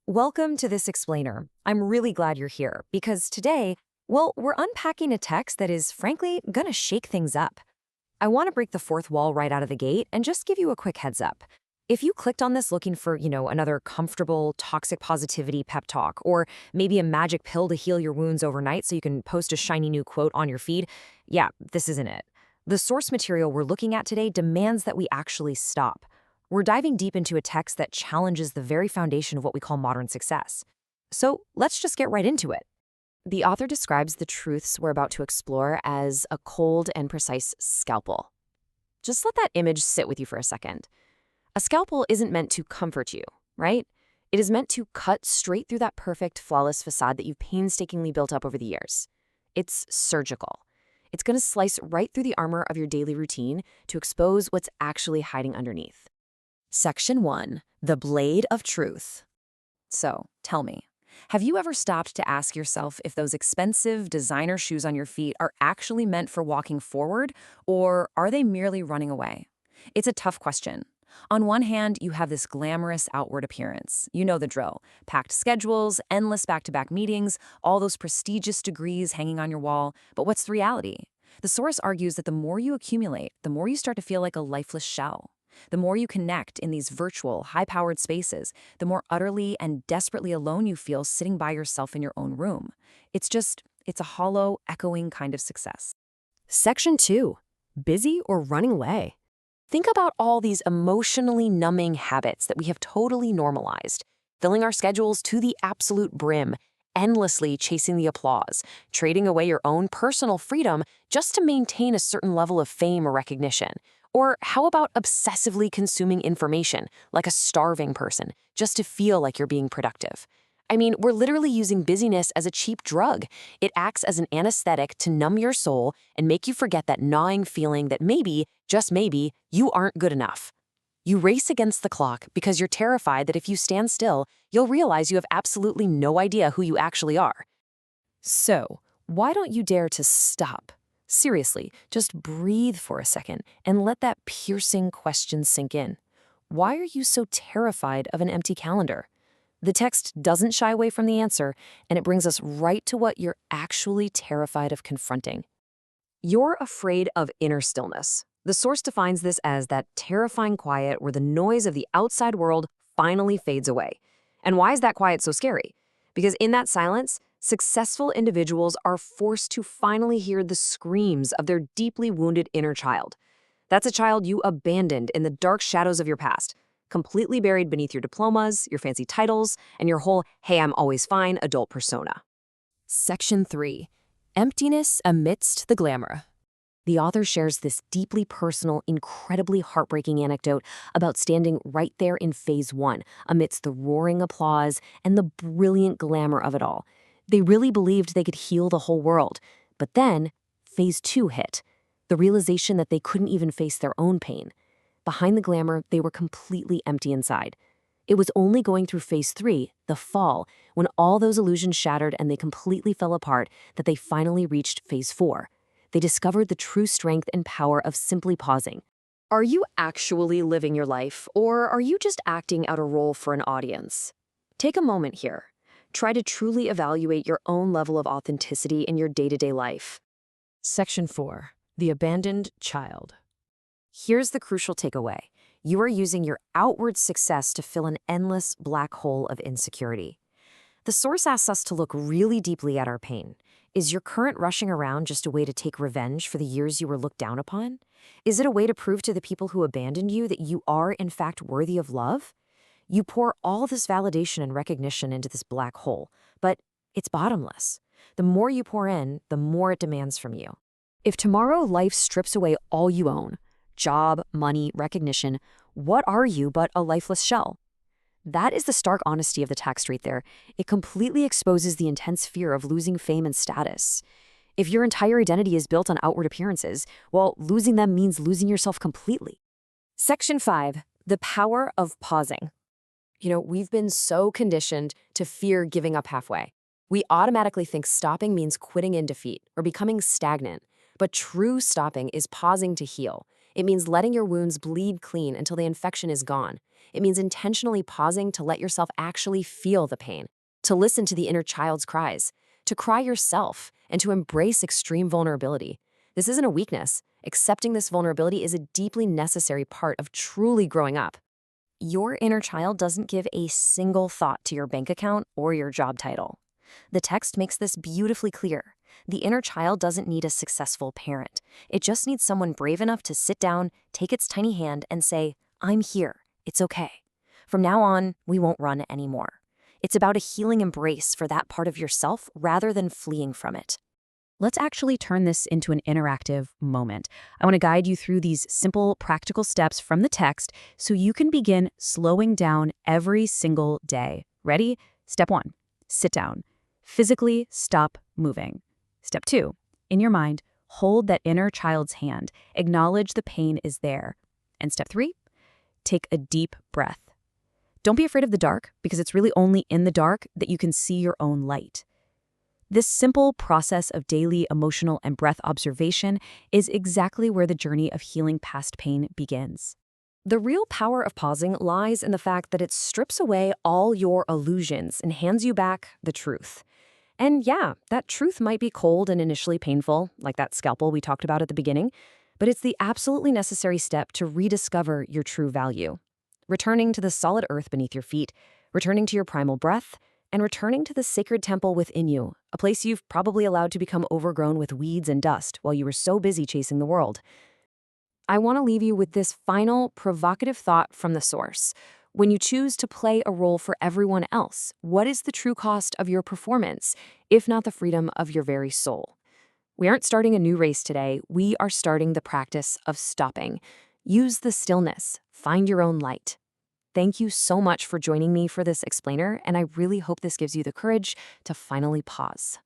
Welcome to this explainer. I'm really glad you're here because today, well, we're unpacking a text that is, frankly, gonna shake things up. I want to break the fourth wall right out of the gate and just give you a quick heads up. If you clicked on this looking for, another comfortable, toxic positivity pep talk, or maybe a magic pill to heal your wounds overnight so you can post a shiny new quote on your feed, yeah, this isn't it. The source material we're looking at today demands that we actually stop. We're diving deep into a text that challenges the very foundation of what we call modern success. So let's just get right into it. The author describes the truths we're about to explore as a cold and precise scalpel. Just let that image sit with you for a second. A scalpel isn't meant to comfort you, right? It is meant to cut straight through that perfect, flawless facade that you've painstakingly built up over the years. It's surgical. It's going to slice right through the armor of your daily routine to expose what's actually hiding underneath. Section 1. The Blade of Truth. So, tell me, have you ever stopped to ask yourself if those expensive designer shoes on your feet are actually meant for walking forward, or are they merely running away? It's a tough question. On one hand, you have this glamorous outward appearance. You know the drill. Packed schedules, endless back-to-back meetings, all those prestigious degrees hanging on your wall. But what's the reality? The source argues that the more you accumulate, the more you start to feel like a lifeless shell. The more you connect in these virtual, high-powered spaces, the more utterly and desperately alone you feel sitting by yourself in your own room. It's a hollow, echoing kind of success. Section 2. Busy or running away? Think about all these emotionally numbing habits that we have totally normalized, filling our schedules to the absolute brim, endlessly chasing the applause, trading away your own personal freedom just to maintain a certain level of fame or recognition. Or how about obsessively consuming information, like a starving person, just to feel like you're being productive? I mean, we're literally using busyness as a cheap drug. It acts as an anesthetic to numb your soul and make you forget that gnawing feeling that maybe, just maybe, you aren't good enough. You race against the clock because you're terrified that if you stand still, you'll realize you have absolutely no idea who you actually are. So, why don't you dare to stop? Seriously, just breathe for a second and let that piercing question sink in. Why are you so terrified of an empty calendar? The text doesn't shy away from the answer, and it brings us right to what you're actually terrified of confronting. You're afraid of inner stillness. The source defines this as that terrifying quiet where the noise of the outside world finally fades away. And why is that quiet so scary? Because in that silence, successful individuals are forced to finally hear the screams of their deeply wounded inner child. That's a child you abandoned in the dark shadows of your past, completely buried beneath your diplomas, your fancy titles, and your whole "hey, I'm always fine" adult persona. Section 3. Emptiness amidst the glamour. The author shares this deeply personal, incredibly heartbreaking anecdote about standing right there in phase 1, amidst the roaring applause and the brilliant glamour of it all. They really believed they could heal the whole world. But then, phase 2 hit. The realization that they couldn't even face their own pain. Behind the glamour, they were completely empty inside. It was only going through phase 3, the fall, when all those illusions shattered and they completely fell apart, that they finally reached phase 4. They discovered the true strength and power of simply pausing. Are you actually living your life, or are you just acting out a role for an audience? Take a moment here. Try to truly evaluate your own level of authenticity in your day-to-day life. Section 4. The Abandoned Child. Here's the crucial takeaway. You are using your outward success to fill an endless black hole of insecurity. The source asks us to look really deeply at our pain. Is your current rushing around just a way to take revenge for the years you were looked down upon? Is it a way to prove to the people who abandoned you that you are, in fact, worthy of love? You pour all this validation and recognition into this black hole, but it's bottomless. The more you pour in, the more it demands from you. If tomorrow life strips away all you own, job, money, recognition, what are you but a lifeless shell? That is the stark honesty of the text right there. It completely exposes the intense fear of losing fame and status. If your entire identity is built on outward appearances, well, losing them means losing yourself completely. Section 5. The Power of Pausing. We've been so conditioned to fear giving up halfway. We automatically think stopping means quitting in defeat or becoming stagnant. But true stopping is pausing to heal. It means letting your wounds bleed clean until the infection is gone. It means intentionally pausing to let yourself actually feel the pain, to listen to the inner child's cries, to cry yourself, and to embrace extreme vulnerability. This isn't a weakness. Accepting this vulnerability is a deeply necessary part of truly growing up. Your inner child doesn't give a single thought to your bank account or your job title. The text makes this beautifully clear. The inner child doesn't need a successful parent. It just needs someone brave enough to sit down, take its tiny hand, and say, "I'm here. It's okay. From now on, we won't run anymore." It's about a healing embrace for that part of yourself rather than fleeing from it. Let's actually turn this into an interactive moment. I want to guide you through these simple, practical steps from the text so you can begin slowing down every single day. Ready? Step 1, sit down. Physically stop moving. Step 2, in your mind, hold that inner child's hand. Acknowledge the pain is there. And step 3, take a deep breath. Don't be afraid of the dark, because it's really only in the dark that you can see your own light. This simple process of daily emotional and breath observation is exactly where the journey of healing past pain begins. The real power of pausing lies in the fact that it strips away all your illusions and hands you back the truth. And yeah, that truth might be cold and initially painful, like that scalpel we talked about at the beginning, but it's the absolutely necessary step to rediscover your true value. Returning to the solid earth beneath your feet, returning to your primal breath, and returning to the sacred temple within you, a place you've probably allowed to become overgrown with weeds and dust while you were so busy chasing the world. I want to leave you with this final, provocative thought from the source. When you choose to play a role for everyone else, what is the true cost of your performance, if not the freedom of your very soul? We aren't starting a new race today. We are starting the practice of stopping. Use the stillness. Find your own light. Thank you so much for joining me for this explainer, and I really hope this gives you the courage to finally pause.